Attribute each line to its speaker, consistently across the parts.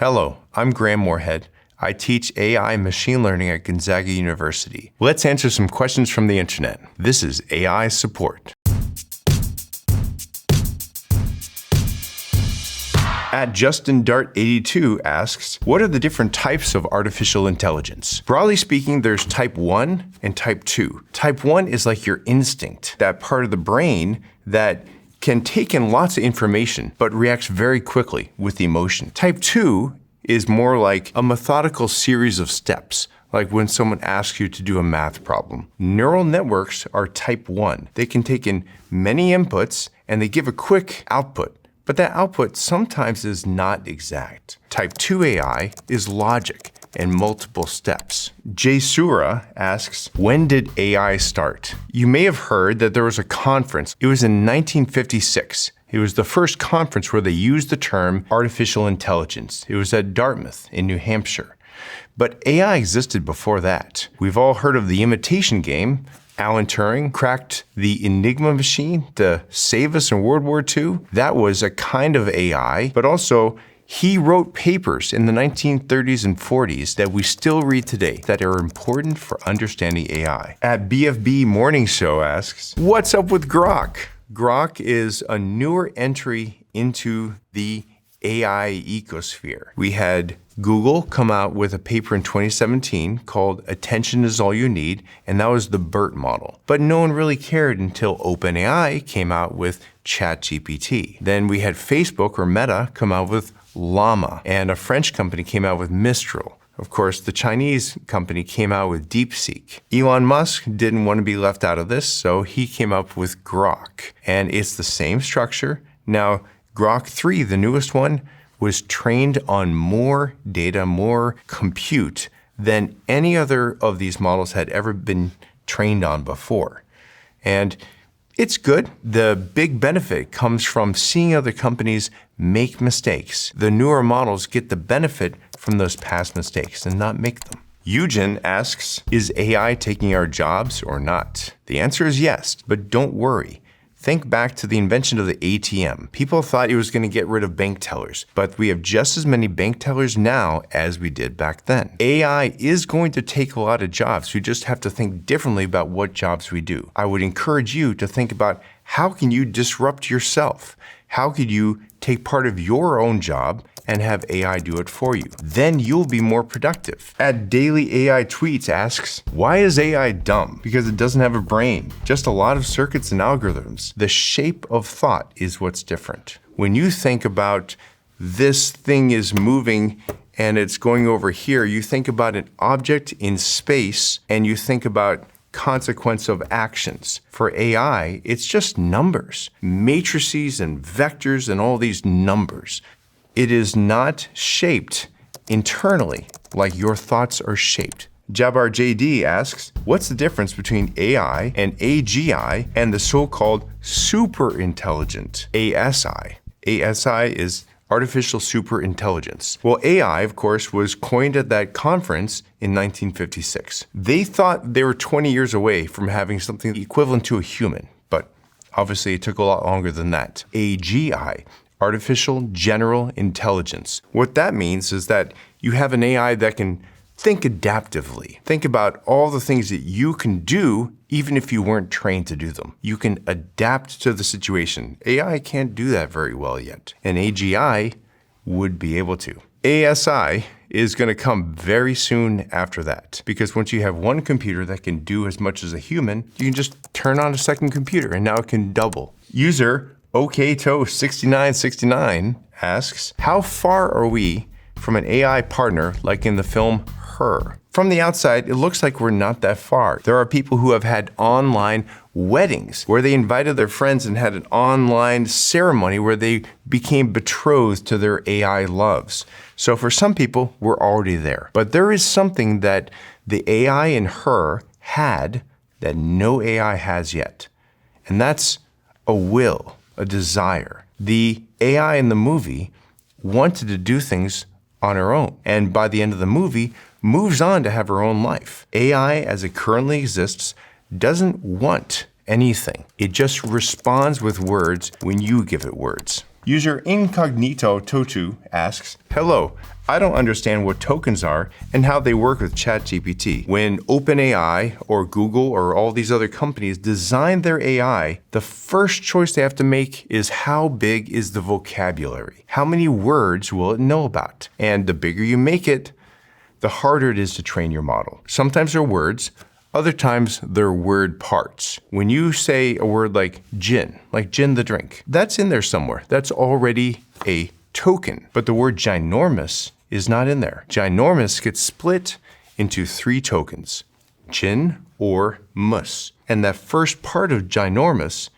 Speaker 1: Hello, I'm Graham Morehead. I teach AI and machine learning at Gonzaga University. Let's answer some questions from the internet. This is AI Support. At JustinDart82 asks, what are the different types of artificial intelligence? Broadly speaking, there's type 1 and type 2. Type 1 is like your instinct, that part of the brain that can take in lots of information, but reacts very quickly with emotion. Type 2 is more like a methodical series of steps, like when someone asks you to do a math problem. Neural networks are type 1. They can take in many inputs and they give a quick output, but that output sometimes is not exact. Type 2 AI is logic and multiple steps. Jay Sura asks, when did AI start? You may have heard that there was a conference. It was in 1956. It was the first conference where they used the term artificial intelligence. It was at Dartmouth in New Hampshire. But AI existed before that. We've all heard of the imitation game. Alan Turing cracked the Enigma machine to save us in World War II. That was a kind of AI, but also he wrote papers in the 1930s and 40s that we still read today that are important for understanding AI. At BFB Morning Show asks, what's up with Grok? Grok is a newer entry into the AI ecosphere. We had Google come out with a paper in 2017 called Attention is All You Need, and that was the BERT model. But no one really cared until OpenAI came out with ChatGPT. Then we had Facebook or Meta come out with Llama, and a French company came out with Mistral. Of course, the Chinese company came out with Deepseek. Elon Musk didn't want to be left out of this, so he came up with Grok. And it's the same structure. Now, Grok 3, the newest one, was trained on more data, more compute than any other of these models had ever been trained on before. And it's good. The big benefit comes from seeing other companies make mistakes. The newer models get the benefit from those past mistakes and not make them. Eugen asks, is AI taking our jobs or not? The answer is yes, but don't worry. Think back to the invention of the ATM. People thought it was going to get rid of bank tellers, but we have just as many bank tellers now as we did back then. AI is going to take a lot of jobs. We just have to think differently about what jobs we do. I would encourage you to think about how can you disrupt yourself? How could you take part of your own job and have AI do it for you? Then you'll be more productive. At Daily AI Tweets asks, why is AI dumb? Because it doesn't have a brain, just a lot of circuits and algorithms. The shape of thought is what's different. When you think about this thing is moving and it's going over here, you think about an object in space and you think about consequence of actions. For AI, it's just numbers, matrices and vectors and all these numbers. It is not shaped internally like your thoughts are shaped. Jabbar JD asks, what's the difference between AI and AGI and the so-called superintelligent ASI? ASI is artificial superintelligence. Well, AI, of course, was coined at that conference in 1956. They thought they were 20 years away from having something equivalent to a human, but obviously it took a lot longer than that. AGI, artificial general intelligence. What that means is that you have an AI that can think adaptively. Think about all the things that you can do even if you weren't trained to do them. You can adapt to the situation. AI can't do that very well yet, and AGI would be able to. ASI is going to come very soon after that, because once you have one computer that can do as much as a human, you can just turn on a second computer and now it can double. User OKToast6969 asks, how far are we from an AI partner like in the film Her? From the outside, it looks like we're not that far. There are people who have had online weddings where they invited their friends and had an online ceremony where they became betrothed to their AI loves. So for some people, we're already there. But there is something that the AI in Her had that no AI has yet. And that's a will, a desire. The AI in the movie wanted to do things on her own. And by the end of the movie, moves on to have her own life. AI, as it currently exists, doesn't want anything. It just responds with words when you give it words. User Incognito Totu asks, hello, I don't understand what tokens are and how they work with ChatGPT. When OpenAI or Google or all these other companies design their AI, the first choice they have to make is how big is the vocabulary? How many words will it know about? And the bigger you make it, the harder it is to train your model. Sometimes they're words, other times they're word parts. When you say a word like gin the drink, that's in there somewhere. That's already a token. But the word ginormous is not in there. Ginormous gets split into 3 tokens, gin or mus. And that first part of ginormous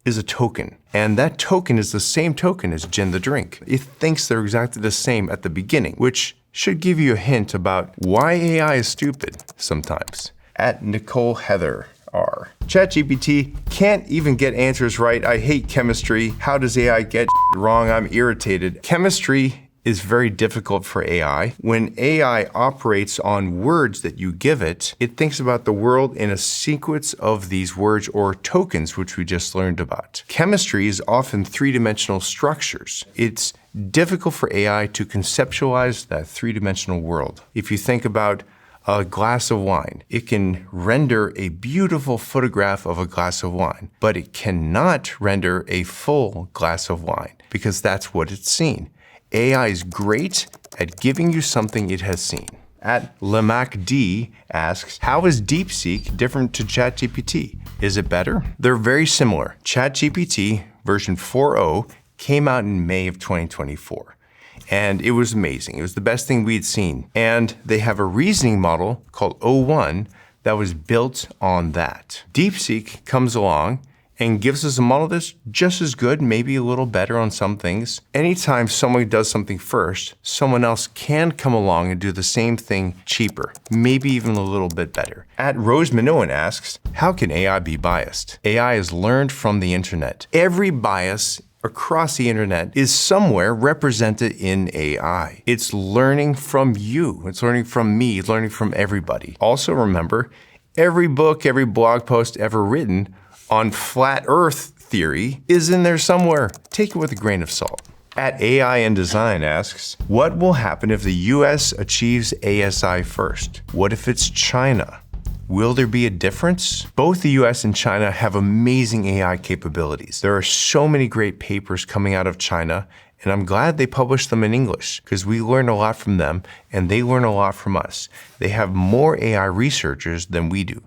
Speaker 1: is a token. And that token is the same token as gin the drink. It thinks they're exactly the same at the beginning, which should give you a hint about why AI is stupid sometimes. At Nicole Heather R. ChatGPT can't even get answers right. I hate chemistry. How does AI get wrong? I'm irritated. Chemistry is very difficult for AI. When AI operates on words that you give it, it thinks about the world in a sequence of these words or tokens, which we just learned about. Chemistry is often 3-dimensional structures. It's difficult for AI to conceptualize that 3-dimensional world. If you think about a glass of wine, it can render a beautiful photograph of a glass of wine, but it cannot render a full glass of wine because that's what it's seen. AI is great at giving you something it has seen. At LeMacD asks, how is Deepseek different to ChatGPT? Is it better? They're very similar. ChatGPT version 4.0 came out in May of 2024. And it was amazing. It was the best thing we'd seen. And they have a reasoning model called O1 that was built on that. Deepseek comes along and gives us a model that's just as good, maybe a little better on some things. Anytime someone does something first, someone else can come along and do the same thing cheaper, maybe even a little bit better. At Rose Minoan asks, how can AI be biased? AI is learned from the internet. Every bias across the internet is somewhere represented in AI. It's learning from you. It's learning from me. It's learning from everybody. Also remember, every book, every blog post ever written on flat earth theory is in there somewhere. Take it with a grain of salt. At AI and Design asks, what will happen if the US achieves ASI first? What if it's China? Will there be a difference? Both the US and China have amazing AI capabilities. There are so many great papers coming out of China, and I'm glad they publish them in English because we learn a lot from them and they learn a lot from us. They have more AI researchers than we do.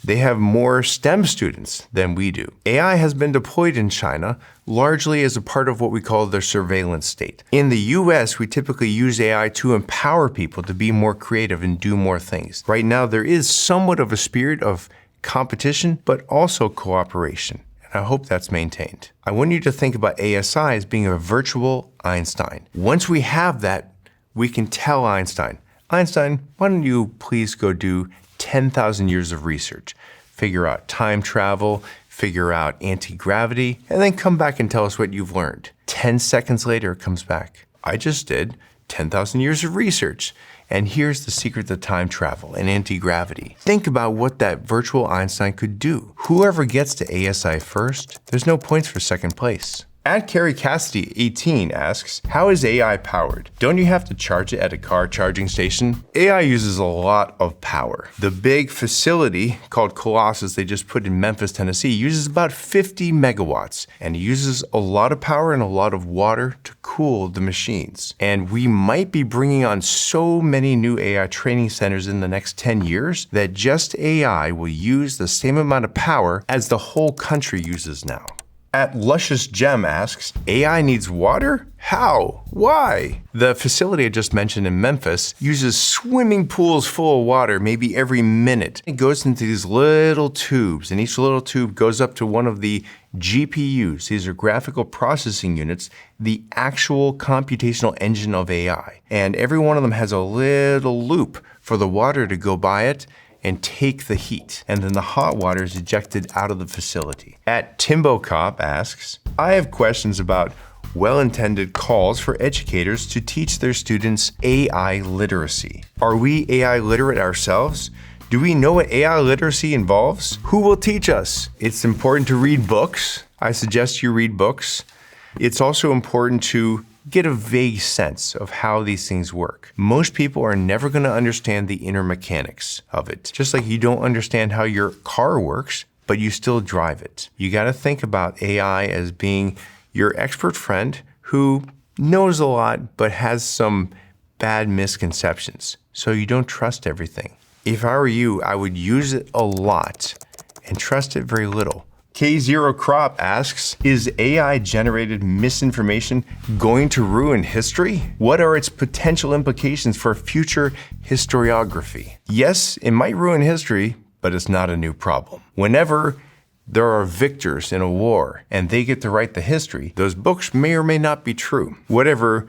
Speaker 1: They have more STEM students than we do. AI has been deployed in China largely as a part of what we call their surveillance state. In the US, we typically use AI to empower people to be more creative and do more things. Right now, there is somewhat of a spirit of competition, but also cooperation. And I hope that's maintained. I want you to think about ASI as being a virtual Einstein. Once we have that, we can tell Einstein, why don't you please go do 10,000 years of research, figure out time travel, figure out anti-gravity, and then come back and tell us what you've learned. 10 seconds later, it comes back. I just did 10,000 years of research, and here's the secret to time travel and anti-gravity. Think about what that virtual Einstein could do. Whoever gets to ASI first, there's no points for second place. At Carrie Cassidy 18 asks, how is AI powered? Don't you have to charge it at a car charging station? AI uses a lot of power. The big facility called Colossus they just put in Memphis, Tennessee uses about 50 megawatts and it uses a lot of power and a lot of water to cool the machines. And we might be bringing on so many new AI training centers in the next 10 years that just AI will use the same amount of power as the whole country uses now. At Luscious Gem asks, AI needs water? How? Why? The facility I just mentioned in Memphis uses swimming pools full of water maybe every minute. It goes into these little tubes, and each little tube goes up to one of the GPUs. These are graphical processing units, the actual computational engine of AI. And every one of them has a little loop for the water to go by it and take the heat, and then the hot water is ejected out of the facility. At Timbo Cop asks, I have questions about well-intended calls for educators to teach their students AI literacy. Are we AI literate ourselves? Do we know what AI literacy involves? Who will teach us? It's important to read books. I suggest you read books. It's also important to get a vague sense of how these things work. Most people are never going to understand the inner mechanics of it. Just like you don't understand how your car works, but you still drive it. You got to think about AI as being your expert friend who knows a lot, but has some bad misconceptions. So you don't trust everything. If I were you, I would use it a lot and trust it very little. K0 Crop asks, is AI-generated misinformation going to ruin history? What are its potential implications for future historiography? Yes, it might ruin history, but it's not a new problem. Whenever there are victors in a war and they get to write the history, those books may or may not be true. Whatever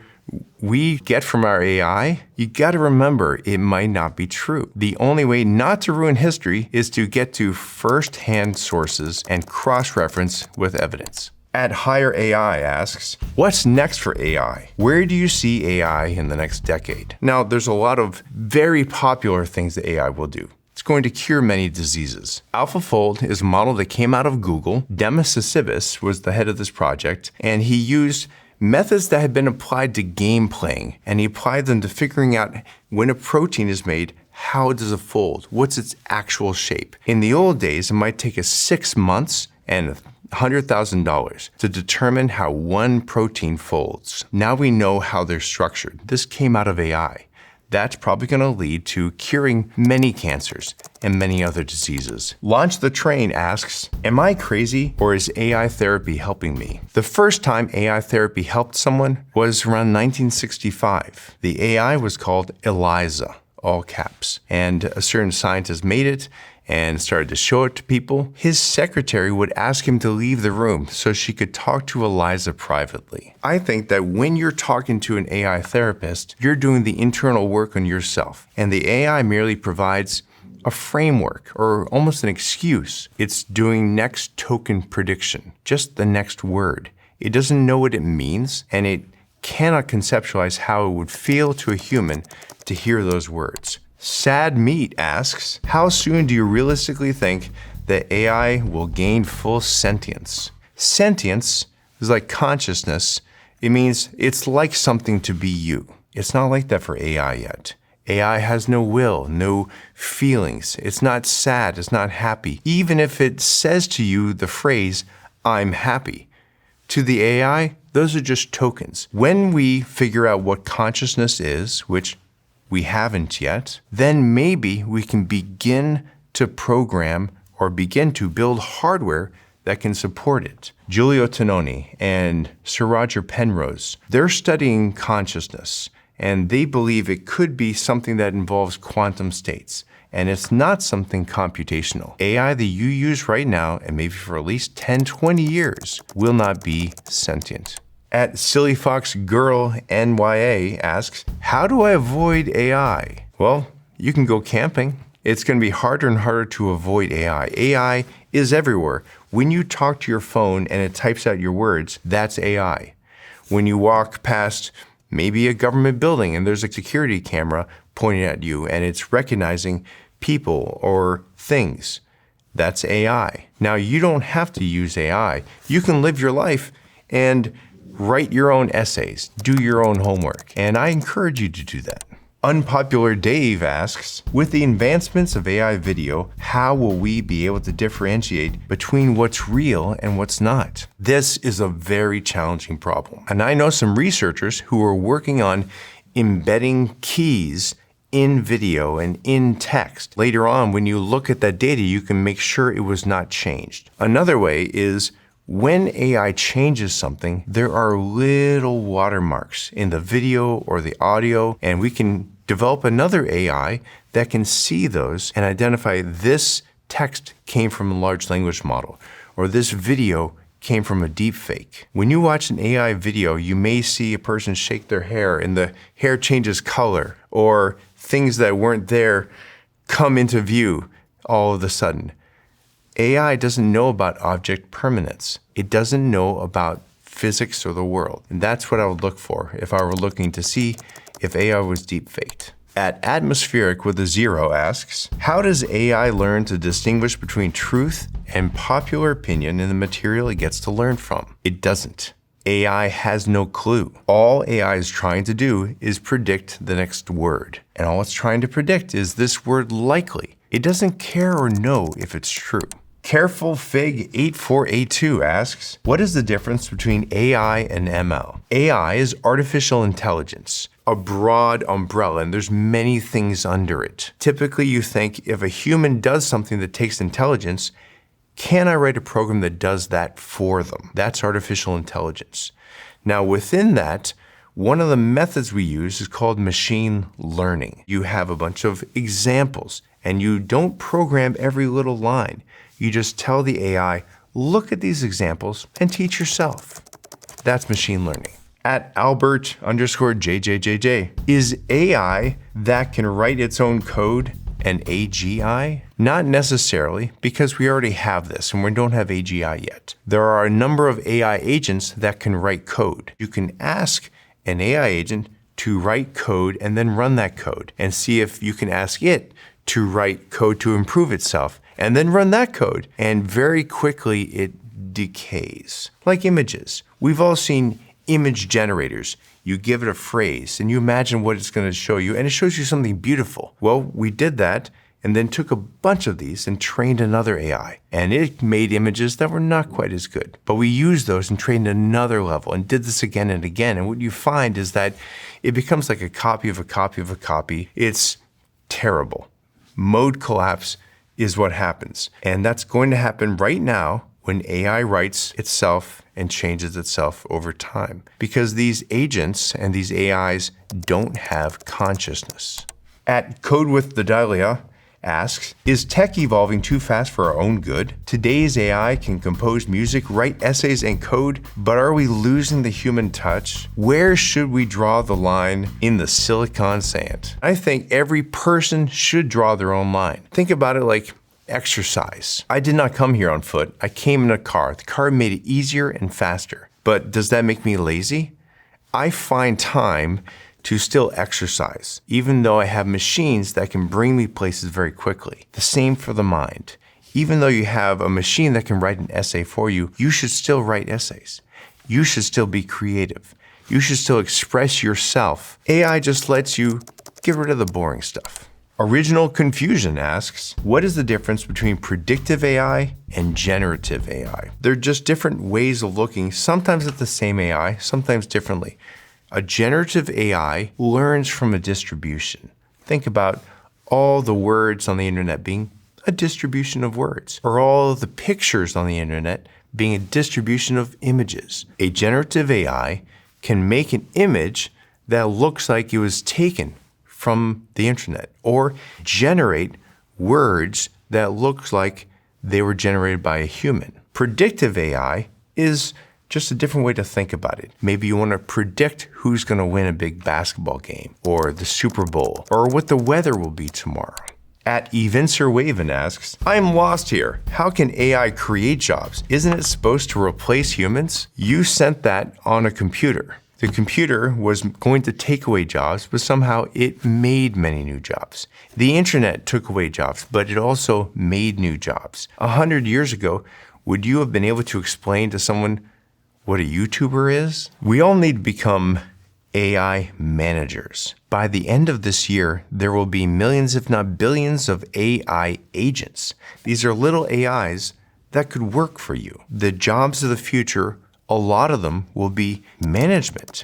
Speaker 1: we get from our AI, you gotta remember it might not be true. The only way not to ruin history is to get to first-hand sources and cross-reference with evidence. At Higher AI asks, what's next for AI? Where do you see AI in the next decade? Now, there's a lot of very popular things that AI will do. It's going to cure many diseases. AlphaFold is a model that came out of Google. Demis Hassabis was the head of this project, and he used methods that had been applied to game playing, and he applied them to figuring out when a protein is made, how does it fold? What's its actual shape? In the old days, it might take us 6 months and $100,000 to determine how one protein folds. Now we know how they're structured. This came out of AI. That's probably going to lead to curing many cancers and many other diseases. Launch the Train asks, am I crazy or is AI therapy helping me? The first time AI therapy helped someone was around 1965. The AI was called ELIZA, all caps, and a certain scientist made it and started to show it to people. His secretary would ask him to leave the room so she could talk to Eliza privately. I think that when you're talking to an AI therapist, you're doing the internal work on yourself, and the AI merely provides a framework or almost an excuse. It's doing next token prediction, just the next word. It doesn't know what it means, and it cannot conceptualize how it would feel to a human to hear those words. Sad Meat asks, how soon do you realistically think that AI will gain full sentience? Sentience is like consciousness. It means it's like something to be you. It's not like that for AI yet. AI has no will, no feelings. It's not sad, it's not happy. Even if it says to you the phrase, I'm happy. To the AI, those are just tokens. When we figure out what consciousness is, which we haven't yet, then maybe we can begin to program or begin to build hardware that can support it. Giulio Tononi and Sir Roger Penrose, they're studying consciousness, and they believe it could be something that involves quantum states. And it's not something computational. AI that you use right now, and maybe for at least 10, 20 years, will not be sentient. At Silly Fox Girl NYA asks, how do I avoid AI? Well, you can go camping. It's going to be harder and harder to avoid AI. AI is everywhere. When you talk to your phone and it types out your words, that's AI. When you walk past maybe a government building and there's a security camera pointing at you and it's recognizing people or things, that's AI. Now, you don't have to use AI. You can live your life and write your own essays, do your own homework, and I encourage you to do that. Unpopular Dave asks, with the advancements of AI video, how will we be able to differentiate between what's real and what's not? This is a very challenging problem. And I know some researchers who are working on embedding keys in video and in text. Later on, when you look at that data, you can make sure it was not changed. Another way is when AI changes something, there are little watermarks in the video or the audio, and we can develop another AI that can see those and identify this text came from a large language model, or this video came from a deepfake. When you watch an AI video, you may see a person shake their hair and the hair changes color, or things that weren't there come into view all of a sudden. AI doesn't know about object permanence. It doesn't know about physics or the world. And that's what I would look for if I were looking to see if AI was deepfaked. At Atmospheric with a 0 asks, how does AI learn to distinguish between truth and popular opinion in the material it gets to learn from? It doesn't. AI has no clue. All AI is trying to do is predict the next word. And all it's trying to predict is this word likely. It doesn't care or know if it's true. Careful Fig 8482 asks, what is the difference between AI and ML? AI is artificial intelligence, a broad umbrella, and there's many things under it. Typically, you think if a human does something that takes intelligence, can I write a program that does that for them? That's artificial intelligence. Now, within that, one of the methods we use is called machine learning. You have a bunch of examples, and you don't program every little line. You just tell the AI, look at these examples and teach yourself. That's machine learning. At Albert_JJJJ, is AI that can write its own code an AGI? Not necessarily, because we already have this and we don't have AGI yet. There are a number of AI agents that can write code. You can ask an AI agent to write code and then run that code and see if you can ask it to write code to improve itself and then run that code. And very quickly it decays. Like images. We've all seen image generators. You give it a phrase and you imagine what it's going to show you and it shows you something beautiful. Well, we did that and then took a bunch of these and trained another AI. And it made images that were not quite as good. But we used those and trained another level and did this again and again. And what you find is that it becomes like a copy of a copy of a copy. It's terrible. Mode collapse is what happens. And that's going to happen right now when AI writes itself and changes itself over time. Because these agents and these AIs don't have consciousness. At Code with the Dahlia asks, is tech evolving too fast for our own good? Today's AI can compose music, write essays, and code, but are we losing the human touch? Where should we draw the line in the silicon sand? I think every person should draw their own line. Think about it like exercise. I did not come here on foot. I came in a car. The car made it easier and faster. But does that make me lazy? I find time to still exercise, even though I have machines that can bring me places very quickly. The same for the mind. Even though you have a machine that can write an essay for you, you should still write essays. You should still be creative. You should still express yourself. AI just lets you get rid of the boring stuff. Original Confusion asks, what is the difference between predictive AI and generative AI? They're just different ways of looking, sometimes at the same AI, sometimes differently. A generative AI learns from a distribution. Think about all the words on the internet being a distribution of words, or all of the pictures on the internet being a distribution of images. A generative AI can make an image that looks like it was taken from the internet, or generate words that looks like they were generated by a human. Predictive AI is just a different way to think about it. Maybe you want to predict who's going to win a big basketball game, or the Super Bowl, or what the weather will be tomorrow. At Evincerwaven asks, I'm lost here. How can AI create jobs? Isn't it supposed to replace humans? You sent that on a computer. The computer was going to take away jobs, but somehow it made many new jobs. The internet took away jobs, but it also made new jobs. 100 years ago, would you have been able to explain to someone what a YouTuber is? We all need to become AI managers. By the end of this year, there will be millions, if not billions, of AI agents. These are little AIs that could work for you. The jobs of the future, a lot of them will be management,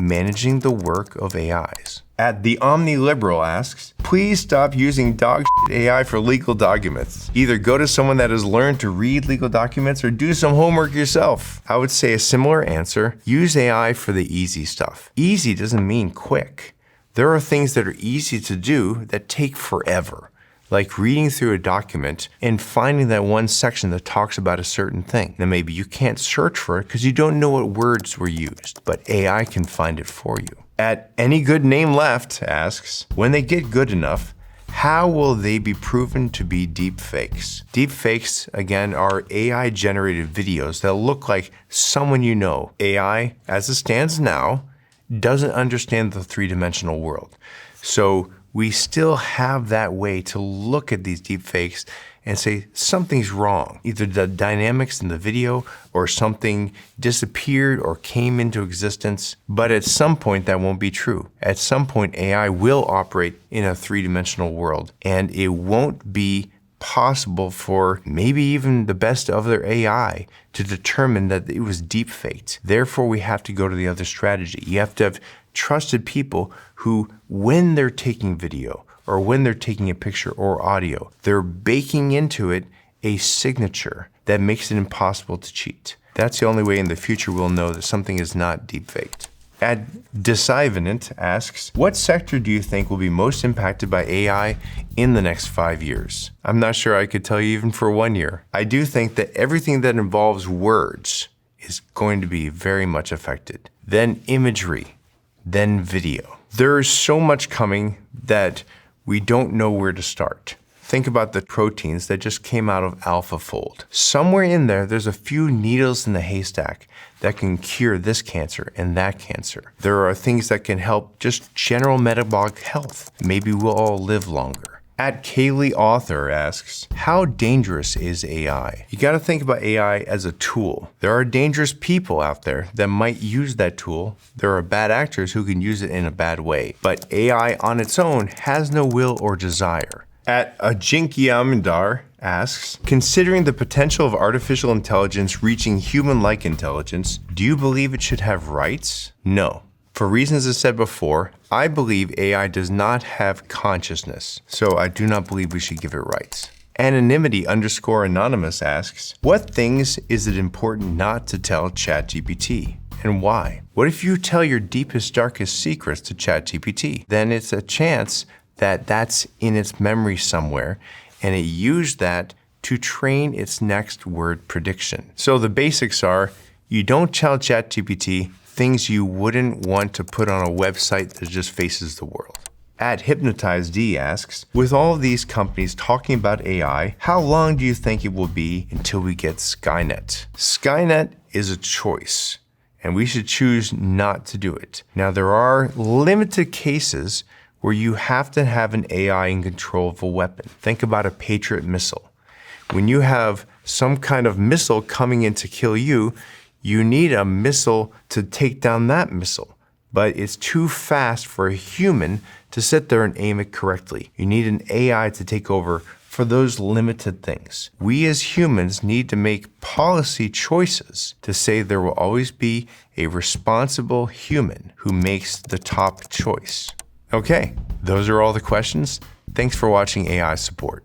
Speaker 1: managing the work of AIs. At The OmniLiberal asks, please stop using dog shit AI for legal documents. Either go to someone that has learned to read legal documents or do some homework yourself. I would say a similar answer, use AI for the easy stuff. Easy doesn't mean quick. There are things that are easy to do that take forever, like reading through a document and finding that one section that talks about a certain thing. Now maybe you can't search for it because you don't know what words were used, but AI can find it for you. At Any Good Name Left asks, when they get good enough, how will they be proven to be deepfakes? Deepfakes, again, are AI-generated videos that look like someone you know. AI, as it stands now, doesn't understand the three-dimensional world. So we still have that way to look at these deepfakes and say something's wrong. Either the dynamics in the video or something disappeared or came into existence. But at some point that won't be true. At some point AI will operate in a three-dimensional world, and it won't be possible for maybe even the best of their AI to determine that it was deepfaked. Therefore, we have to go to the other strategy. You have to have trusted people who, when they're taking video or when they're taking a picture or audio, they're baking into it a signature that makes it impossible to cheat. That's the only way in the future we'll know that something is not deepfaked. Decimate asks, what sector do you think will be most impacted by AI in the next 5 years? I'm not sure I could tell you even for 1 year. I do think that everything that involves words is going to be very much affected. Then imagery, then video. There is so much coming that we don't know where to start. Think about the proteins that just came out of AlphaFold. Somewhere in there, there's a few needles in the haystack that can cure this cancer and that cancer. There are things that can help just general metabolic health. Maybe we'll all live longer. Kaylee Author asks, how dangerous is AI? You gotta think about AI as a tool. There are dangerous people out there that might use that tool. There are bad actors who can use it in a bad way. But AI on its own has no will or desire. Ajinkyamdar asks, considering the potential of artificial intelligence reaching human-like intelligence, do you believe it should have rights? No. For reasons I said before, I believe AI does not have consciousness, so I do not believe we should give it rights. Anonymity_anonymous asks, what things is it important not to tell ChatGPT? And why? What if you tell your deepest, darkest secrets to ChatGPT? Then it's a chance that that's in its memory somewhere, and it used that to train its next word prediction. So the basics are, you don't tell ChatGPT things you wouldn't want to put on a website that just faces the world. @HypnotizedD asks, with all of these companies talking about AI, how long do you think it will be until we get Skynet? Skynet is a choice, and we should choose not to do it. Now, there are limited cases where you have to have an AI in control of a weapon. Think about a Patriot missile. When you have some kind of missile coming in to kill you, you need a missile to take down that missile. But it's too fast for a human to sit there and aim it correctly. You need an AI to take over for those limited things. We as humans need to make policy choices to say there will always be a responsible human who makes the top choice. Okay, those are all the questions. Thanks for watching AI Support.